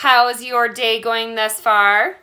How's your day going thus far?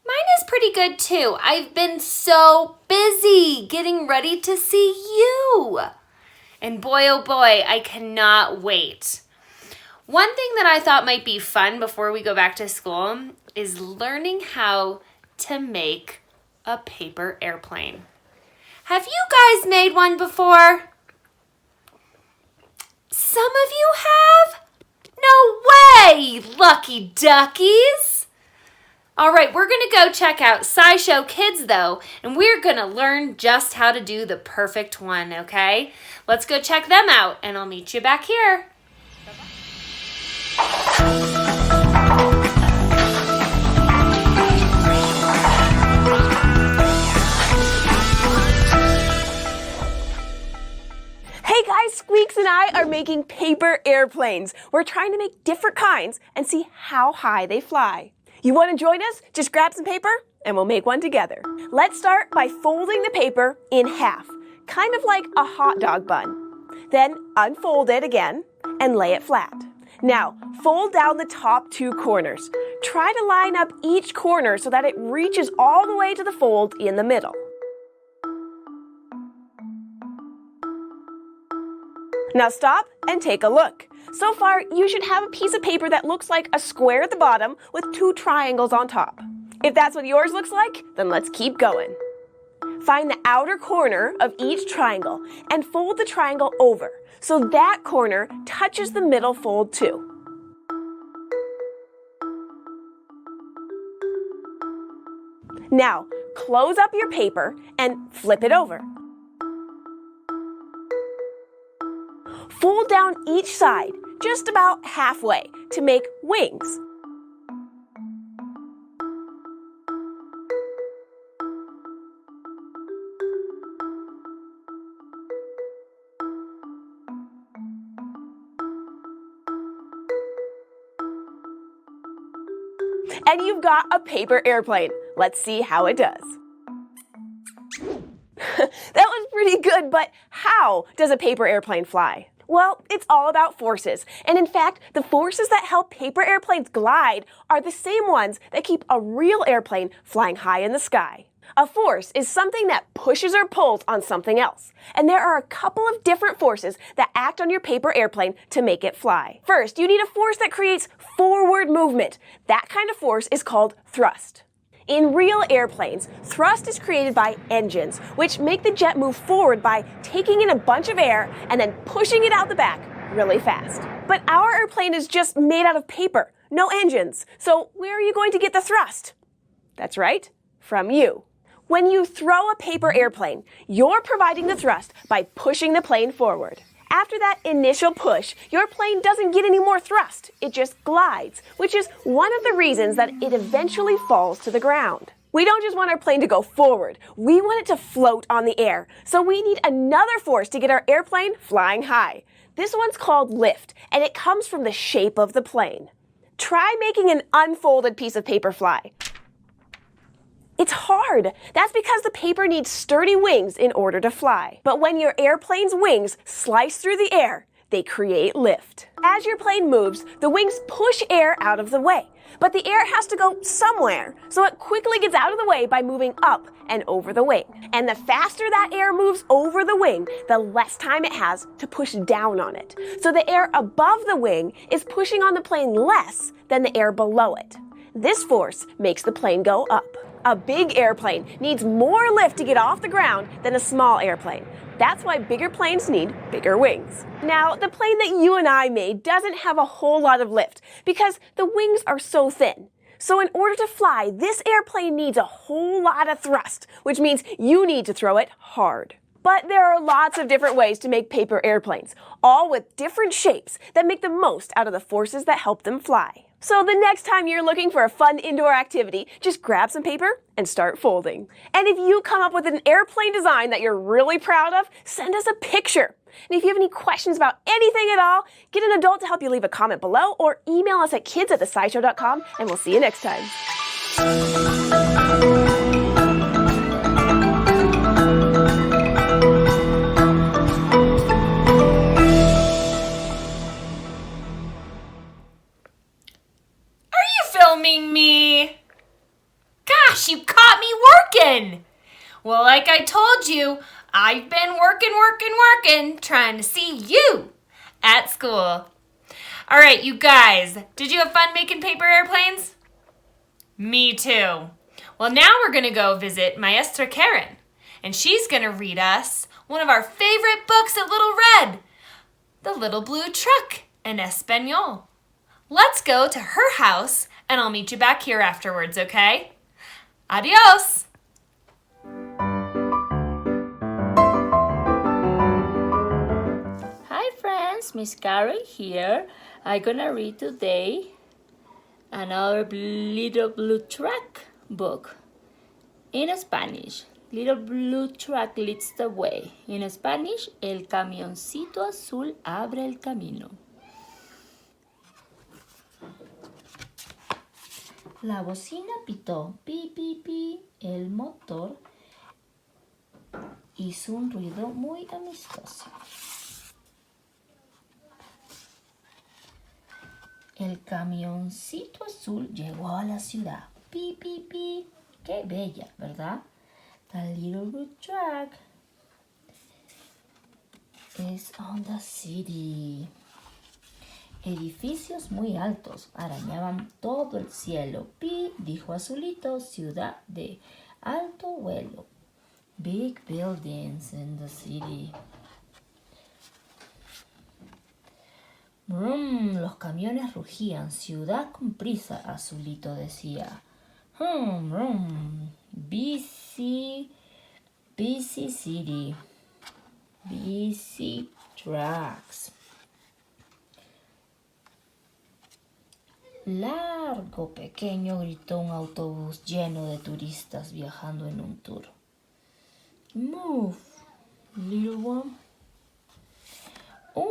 Mine is pretty good too. I've been so busy getting ready to see you. And boy, oh boy, I cannot wait. One thing that I thought might be fun before we go back to school is learning how to make a paper airplane. Have you guys made one before? Some of you have? No way, lucky duckies! All right, we're going to go check out SciShow Kids, though, and we're going to learn just how to do the perfect one, okay? Let's go check them out, and I'll meet you back here. Hey guys, Squeaks and I are making paper airplanes. We're trying to make different kinds and see how high they fly. You want to join us? Just grab some paper and we'll make one together. Let's start by folding the paper in half, kind of like a hot dog bun. Then unfold it again and lay it flat. Now, fold down the top two corners. Try to line up each corner so that it reaches all the way to the fold in the middle. Now stop and take a look. So far, you should have a piece of paper that looks like a square at the bottom with two triangles on top. If that's what yours looks like, then let's keep going. Find the outer corner of each triangle and fold the triangle over so that corner touches the middle fold too. Now, close up your paper and flip it over. Fold down each side, just about halfway, to make wings. And you've got a paper airplane. Let's see how it does. That was pretty good, but how does a paper airplane fly? Well, it's all about forces. And in fact, the forces that help paper airplanes glide are the same ones that keep a real airplane flying high in the sky. A force is something that pushes or pulls on something else. And there are a couple of different forces that act on your paper airplane to make it fly. First, you need a force that creates forward movement. That kind of force is called thrust. In real airplanes, thrust is created by engines, which make the jet move forward by taking in a bunch of air and then pushing it out the back really fast. But our airplane is just made out of paper, no engines. So where are you going to get the thrust? That's right, from you. When you throw a paper airplane, you're providing the thrust by pushing the plane forward. After that initial push, your plane doesn't get any more thrust. It just glides, which is one of the reasons that it eventually falls to the ground. We don't just want our plane to go forward. We want it to float on the air. So we need another force to get our airplane flying high. This one's called lift, and it comes from the shape of the plane. Try making an unfolded piece of paper fly. It's hard. That's because the paper needs sturdy wings in order to fly. But when your airplane's wings slice through the air, they create lift. As your plane moves, the wings push air out of the way. But the air has to go somewhere, so it quickly gets out of the way by moving up and over the wing. And the faster that air moves over the wing, the less time it has to push down on it. So the air above the wing is pushing on the plane less than the air below it. This force makes the plane go up. A big airplane needs more lift to get off the ground than a small airplane. That's why bigger planes need bigger wings. Now, the plane that you and I made doesn't have a whole lot of lift because the wings are so thin. So in order to fly, this airplane needs a whole lot of thrust, which means you need to throw it hard. But there are lots of different ways to make paper airplanes, all with different shapes that make the most out of the forces that help them fly. So the next time you're looking for a fun indoor activity, just grab some paper and start folding. And if you come up with an airplane design that you're really proud of, send us a picture. And if you have any questions about anything at all, get an adult to help you leave a comment below or email us at kids@thescishow.com, and we'll see you next time. working. Well, like I told you, I've been working, trying to see you at school. All right, you guys, did you have fun making paper airplanes? Me too. Well, now we're going to go visit Maestra Karen, and she's going to read us one of our favorite books at Little Red, The Little Blue Truck in Espanol. Let's go to her house, and I'll meet you back here afterwards, okay? Adios! Hi friends, Miss Carol here. I'm gonna read today another Little Blue Truck book in Spanish. Little Blue Truck leads the way. En Spanish, el camioncito azul abre el camino. La bocina pitó, pi, pi, pi. El motor hizo un ruido muy amistoso. El camioncito azul llegó a la ciudad. Pi, pi, pi. Qué bella, ¿verdad? The little blue truck is on the city. Edificios muy altos arañaban todo el cielo. Pi, dijo Azulito, ciudad de alto vuelo. Big buildings in the city. Brum, los camiones rugían. Ciudad con prisa, Azulito decía. Brum, busy city. Busy trucks. Largo, pequeño, gritó un autobús lleno de turistas viajando en un tour. Move, little one. Un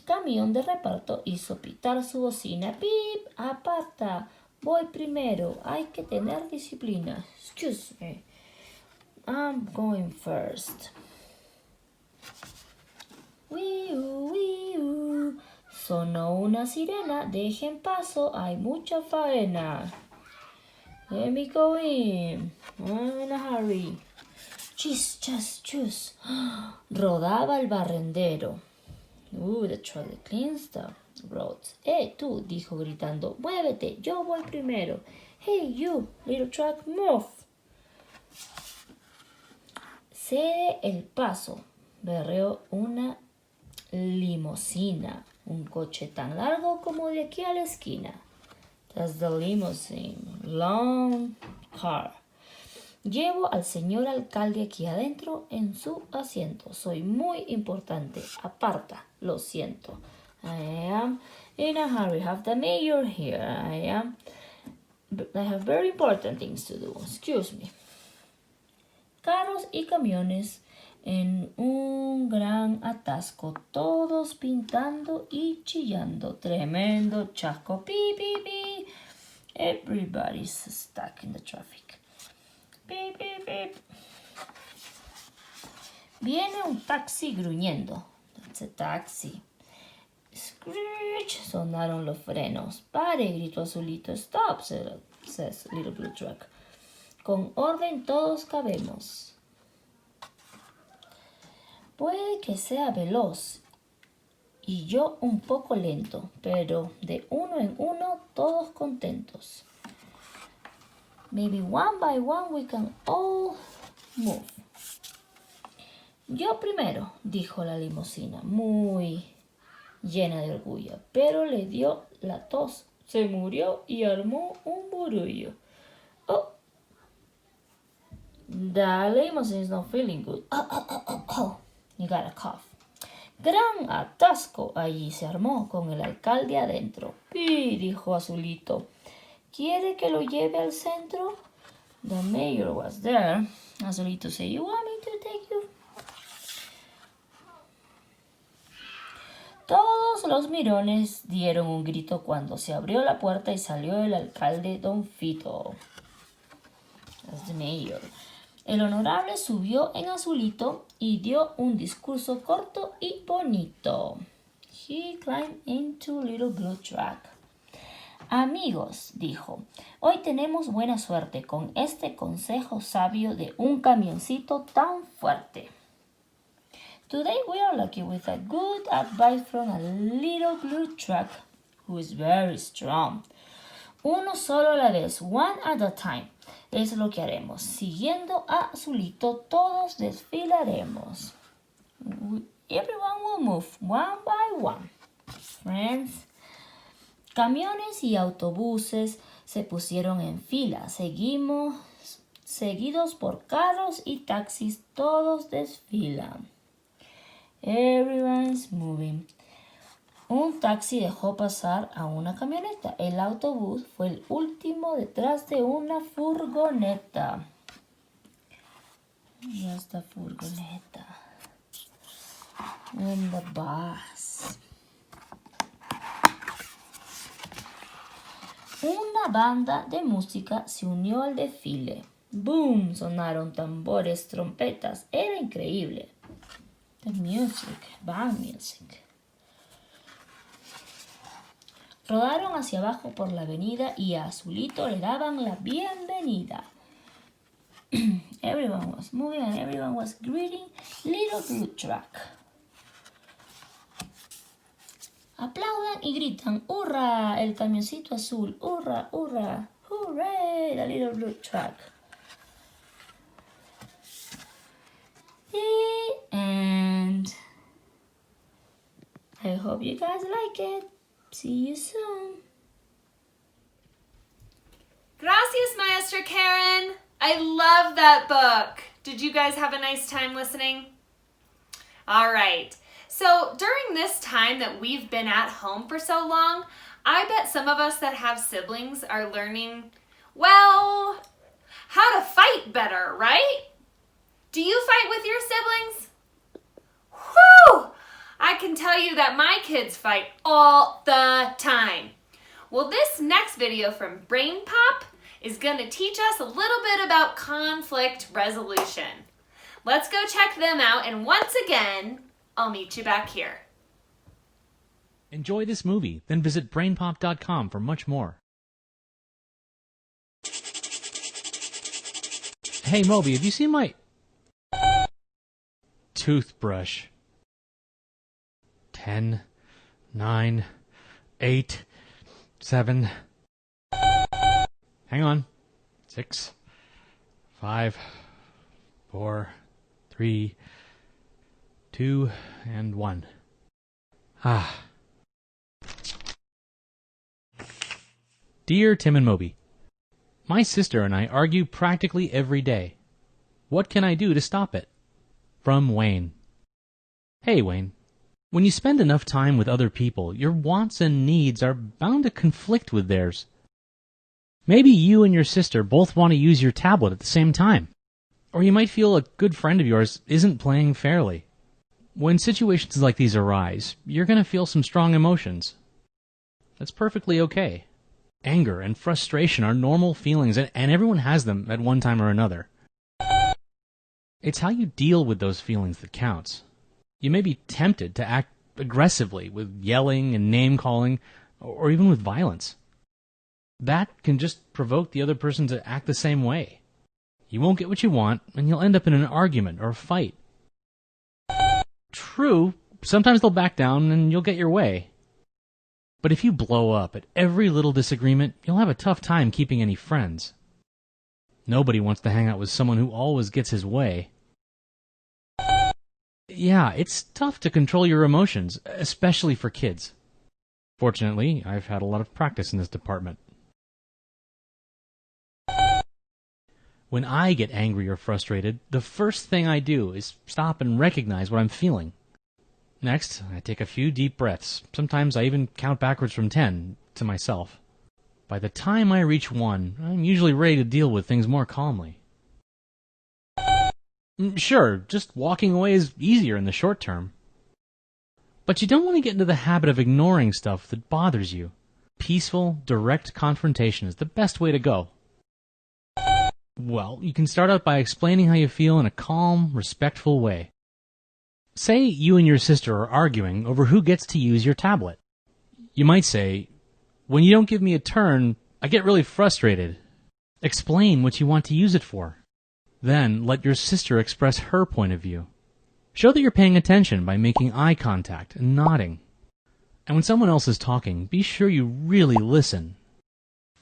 camión de reparto hizo pitar su bocina. ¡Pip! ¡Aparta! Voy primero. Hay que tener disciplina. Excuse me. I'm going first. Wiu, wiu. Sonó una sirena. Dejen paso. Hay mucha faena. Let me go in. I'm in a hurry. Chis, chas, chus. Rodaba el barrendero. The trolley cleans the roads. Tú, dijo gritando, muévete, yo voy primero. Hey, you, little truck, move. Cede el paso, berreó una limusina, un coche tan largo como de aquí a la esquina. That's the limousine, long car. Llevo al señor alcalde aquí adentro en su asiento. Soy muy importante. Aparta, lo siento. I am in a hurry. Have the mayor here. I have very important things to do. Excuse me. Carros y camiones en un gran atasco. Todos pintando y chillando. Tremendo chasco. Pi, pi, pi. Everybody's stuck in the traffic. Beep, beep, beep. Viene un taxi gruñendo. That's a taxi. Screech, sonaron los frenos. Pare, gritó Azulito. Stop, says Little Blue Truck. Con orden todos cabemos. Puede que sea veloz y yo un poco lento, pero de uno en uno todos contentos. Maybe one by one we can all move. Yo primero, dijo la limusina, muy llena de orgullo, pero le dio la tos, se murió y armó un burullo. Oh, the limousine is not feeling good. Oh, you got a cough. Gran atasco allí se armó con el alcalde adentro. Y dijo Azulito, ¿quiere que lo lleve al centro? The mayor was there. Azulito said, you want me to take you? Todos los mirones dieron un grito cuando se abrió la puerta y salió el alcalde Don Fito. That's the mayor. El honorable subió en Azulito y dio un discurso corto y bonito. He climbed into Little Blue Truck. Amigos, dijo, hoy tenemos buena suerte con este consejo sabio de un camioncito tan fuerte. Today we are lucky with a good advice from a little blue truck who is very strong. Uno solo a la vez, one at a time. Es lo que haremos. Siguiendo a Azulito, todos desfilaremos. Everyone will move one by one. Friends. Camiones y autobuses se pusieron en fila. Seguidos por carros y taxis, todos desfilan. Everyone's moving. Un taxi dejó pasar a una camioneta. El autobús fue el último detrás de una furgoneta. Ya está furgoneta. And the bus. Una banda de música se unió al desfile. ¡Boom! Sonaron tambores, trompetas. Era increíble. The music, band music. Rodaron hacia abajo por la avenida y a Azulito le daban la bienvenida. Everyone was moving and everyone was greeting Little Blue Truck. Aplaudan y gritan, ¡hurra! El camioncito azul, ¡hurra, hurra! ¡Hooray! The Little Blue Truck. The end. I hope you guys like it. See you soon. Gracias, Maestra Karen. I love that book. Did you guys have a nice time listening? All right. So during this time that we've been at home for so long, I bet some of us that have siblings are learning, well, how to fight better, right? Do you fight with your siblings? Whew! I can tell you that my kids fight all the time. Well, this next video from Brain Pop is going to teach us a little bit about conflict resolution. Let's go check them out, and once again, I'll meet you back here. Enjoy this movie, then visit BrainPop.com for much more. Hey Moby, have you seen my toothbrush? 10, 9, 8, 7. Hang on. 6, 5, 4, 3, 2, and 1. Dear Tim and Moby, my sister and I argue practically every day. What can I do to stop it? From Wayne. Hey Wayne, when you spend enough time with other people, your wants and needs are bound to conflict with theirs. Maybe you and your sister both want to use your tablet at the same time. Or you might feel a good friend of yours isn't playing fairly. When situations like these arise, you're going to feel some strong emotions. That's perfectly okay. Anger and frustration are normal feelings, and everyone has them at one time or another. It's how you deal with those feelings that counts. You may be tempted to act aggressively with yelling and name-calling, or even with violence. That can just provoke the other person to act the same way. You won't get what you want, and you'll end up in an argument or a fight. True, sometimes they'll back down and you'll get your way. But if you blow up at every little disagreement, you'll have a tough time keeping any friends. Nobody wants to hang out with someone who always gets his way. Yeah, it's tough to control your emotions, especially for kids. Fortunately, I've had a lot of practice in this department. When I get angry or frustrated, the first thing I do is stop and recognize what I'm feeling. Next, I take a few deep breaths. Sometimes I even count backwards from 10 to myself. By the time I reach 1, I'm usually ready to deal with things more calmly. Sure, just walking away is easier in the short term. But you don't want to get into the habit of ignoring stuff that bothers you. Peaceful, direct confrontation is the best way to go. Well, you can start out by explaining how you feel in a calm, respectful way. Say you and your sister are arguing over who gets to use your tablet. You might say, When you don't give me a turn, I get really frustrated. Explain what you want to use it for. Then let your sister express her point of view. Show that you're paying attention by making eye contact and nodding. And when someone else is talking, be sure you really listen.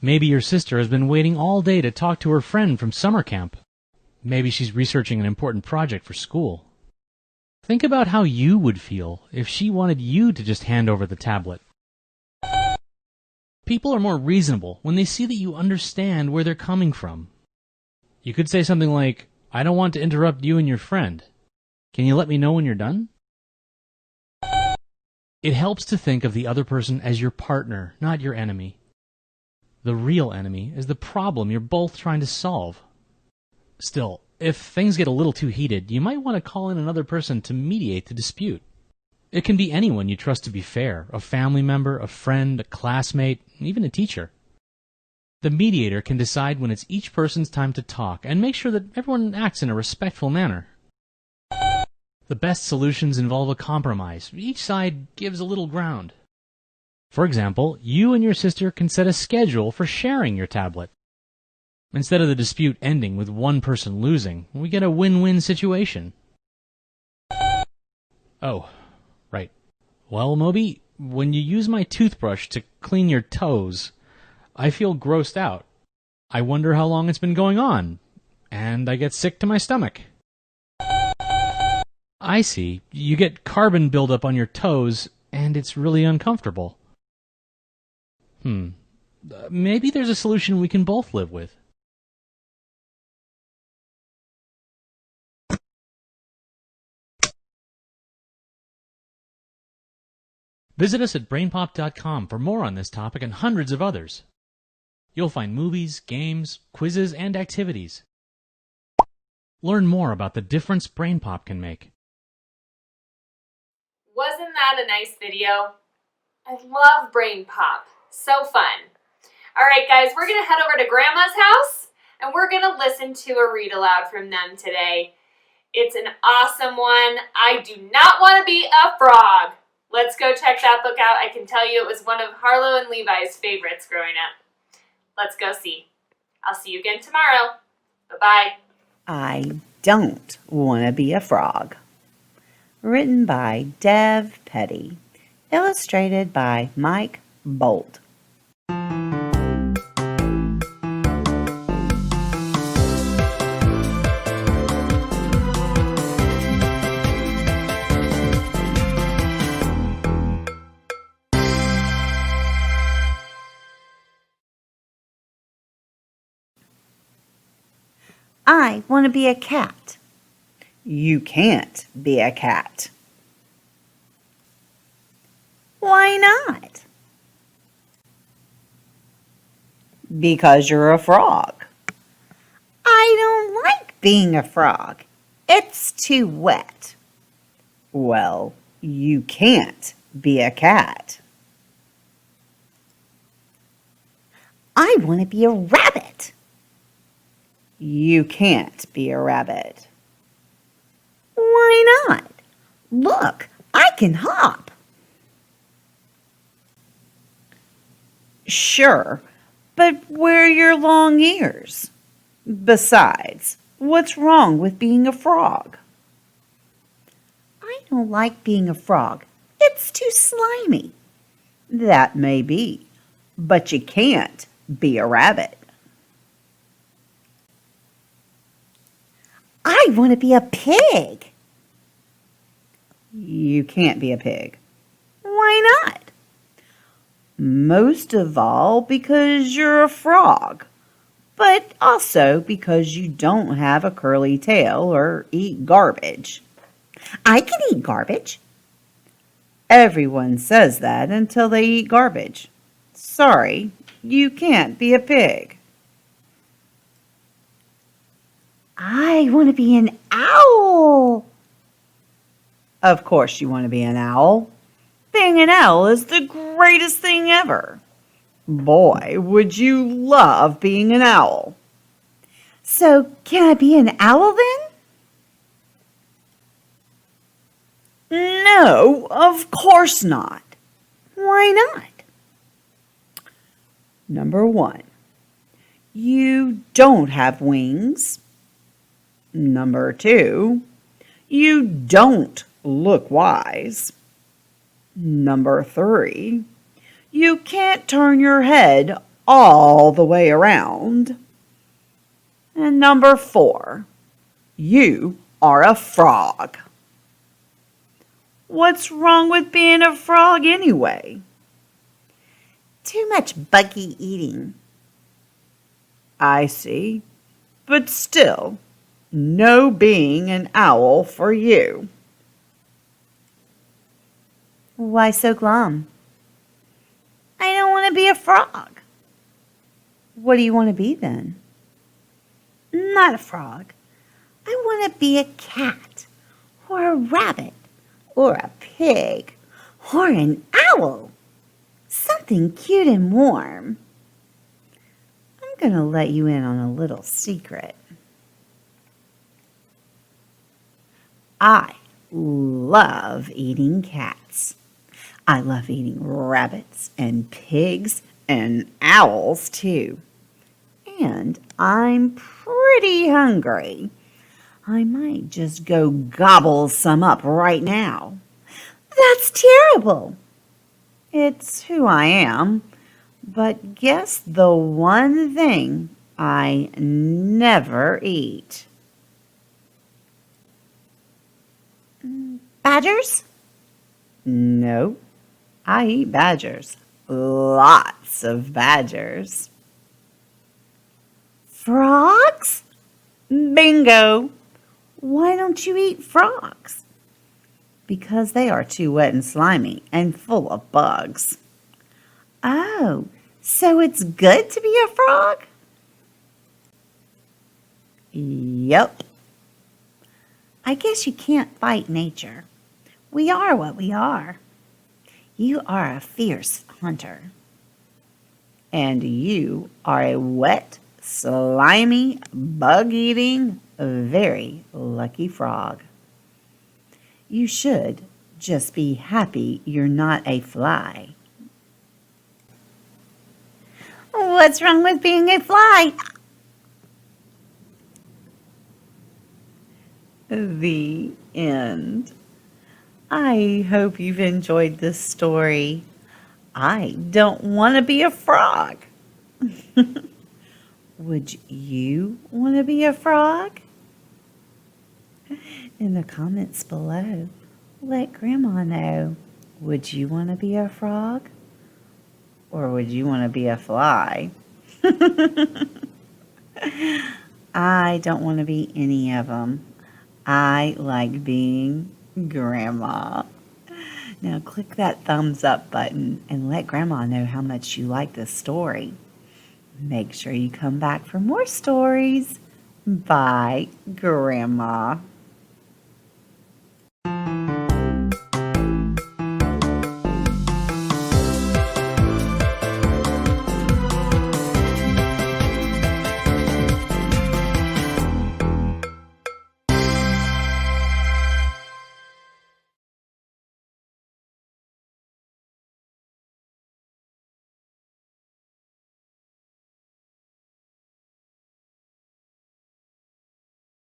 Maybe your sister has been waiting all day to talk to her friend from summer camp. Maybe she's researching an important project for school. Think about how you would feel if she wanted you to just hand over the tablet. People are more reasonable when they see that you understand where they're coming from. You could say something like, "I don't want to interrupt you and your friend. Can you let me know when you're done?" It helps to think of the other person as your partner, not your enemy. The real enemy is the problem you're both trying to solve. Still, if things get a little too heated, you might want to call in another person to mediate the dispute. It can be anyone you trust to be fair, a family member, a friend, a classmate, even a teacher. The mediator can decide when it's each person's time to talk and make sure that everyone acts in a respectful manner. The best solutions involve a compromise. Each side gives a little ground. For example, you and your sister can set a schedule for sharing your tablet. Instead of the dispute ending with one person losing, we get a win-win situation. Oh, right. Well, Moby, when you use my toothbrush to clean your toes, I feel grossed out. I wonder how long it's been going on, and I get sick to my stomach. I see. You get carbon buildup on your toes, and it's really uncomfortable. Maybe there's a solution we can both live with. Visit us at brainpop.com for more on this topic and hundreds of others. You'll find movies, games, quizzes, and activities. Learn more about the difference BrainPop can make. Wasn't that a nice video? I love Brain Pop. So fun. All right, guys, we're going to head over to Grandma's house, and we're going to listen to a read aloud from them today. It's an awesome one. I do not want to be a frog. Let's go check that book out. I can tell you it was one of Harlow and Levi's favorites growing up. Let's go see. I'll see you again tomorrow. Bye-bye. I Don't Want to Be a Frog. Written by Dev Petty. Illustrated by Mike Bolt. I want to be a cat. You can't be a cat. Why not? Because you're a frog. I don't like being a frog. It's too wet. Well, you can't be a cat. I want to be a rabbit. You can't be a rabbit. Why not? Look, I can hop. Sure, but where are your long ears? Besides, what's wrong with being a frog? I don't like being a frog. It's too slimy. That may be, but you can't be a rabbit. I want to be a pig. You can't be a pig. Why not? Most of all because you're a frog, but also because you don't have a curly tail or eat garbage. I can eat garbage. Everyone says that until they eat garbage. Sorry, you can't be a pig. I want to be an owl. Of course you want to be an owl. Being an owl is the greatest thing ever. Boy, would you love being an owl. So, can I be an owl then? No, of course not. Why not? Number 1. You don't have wings. Number 2. You don't look wise. Number 3. You can't turn your head all the way around. And number 4. You are a frog. What's wrong with being a frog anyway? Too much buggy eating. I see. But still, no being an owl for you. Why so glum? I don't want to be a frog. What do you want to be then? Not a frog. I want to be a cat, or a rabbit, or a pig, or an owl. Something cute and warm. I'm going to let you in on a little secret. I love eating cats. I love eating rabbits and pigs and owls too. And I'm pretty hungry. I might just go gobble some up right now. That's terrible. It's who I am. But guess the one thing I never eat. Badgers? No, I eat badgers. Lots of badgers. Frogs? Bingo! Why don't you eat frogs? Because they are too wet and slimy and full of bugs. Oh, so it's good to be a frog? Yep. I guess you can't fight nature. We are what we are. You are a fierce hunter. And you are a wet, slimy, bug-eating, very lucky frog. You should just be happy you're not a fly. What's wrong with being a fly? The end. I hope you've enjoyed this story. I don't want to be a frog. Would you want to be a frog? In the comments below, let Grandma know. Would you want to be a frog? Or would you want to be a fly? I don't want to be any of them. I like being Grandma. Now click that thumbs up button and let Grandma know how much you like this story. Make sure you come back for more stories. Bye, Grandma.